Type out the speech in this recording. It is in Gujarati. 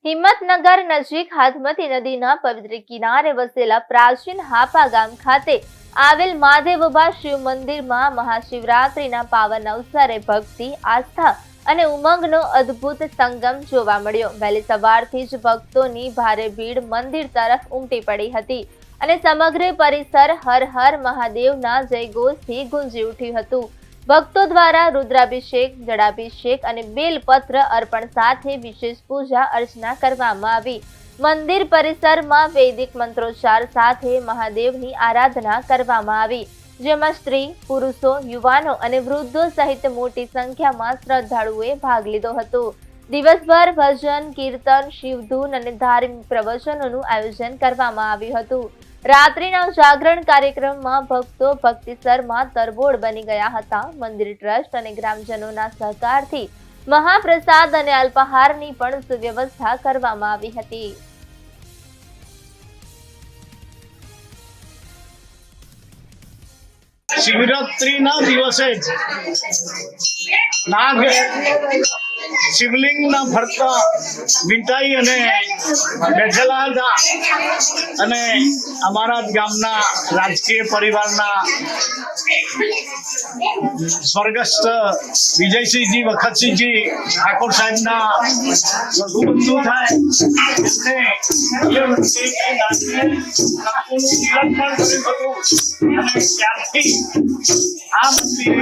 હિંમતનગર નજીક હાથમતી નદીના પવિત્ર કિનારે વસેલા પ્રાચીન હાપા ગામ ખાતે આવેલ મહાદેવબા શિવ મંદિરમાં મહાશિવરાત્રીના પાવન અવસરે ભક્તિ, આસ્થા અને ઉમંગનો અદ્ભુત સંગમ જોવા મળ્યો। વહેલી સવારથી જ ભક્તોની ભારે ભીડ મંદિર તરફ ઉમટી પડી હતી અને સમગ્ર પરિસર હર હર મહાદેવના જયઘોષથી ગુંજી ઉઠ્યું હતું। ભક્તો દ્વારા રુદ્રાભિષેક, જળાભિષેક અને બેલપત્ર અર્પણ સાથે વિશેષ પૂજા અર્ચના કરવામાં આવી। મંદિર પરિસરમાં વૈદિક મંત્રોચ્ચાર સાથે મહાદેવની આરાધના કરવામાં આવી, જેમાં સ્ત્રી, પુરુષો, યુવાનો અને વૃદ્ધો સહિત મોટી સંખ્યામાં શ્રદ્ધાળુઓએ ભાગ લીધો હતો। દિવસભર ભજન, કીર્તન, શિવધૂન અને ધાર્મિક પ્રવચનોનું આયોજન કરવામાં આવ્યું હતું। રાત્રિના જાગરણ કાર્યક્રમમાં ભક્તો ભક્તિસરમાં તરબોળ બની ગયા હતા। મંદિર ટ્રસ્ટ અને ગ્રામજનોના સહકારથી મહાપ્રસાદ અને અલ્પાહારની પણ સુવ્યવસ્થા કરવામાં આવી હતી। શિવરાત્રીના દિવસે નાગ શિવલિંગના ફરતા વીંટાઈ અને બેઠેલા હતા અને અમારા ગામના રાજકીય પરિવારના સ્વર્ગસ્થ વિજયસિંહજી વખતસિંહજી ઠાકોર સાહેબના લઘુબંધુ થાય ત્યારથી આ મંદિર આ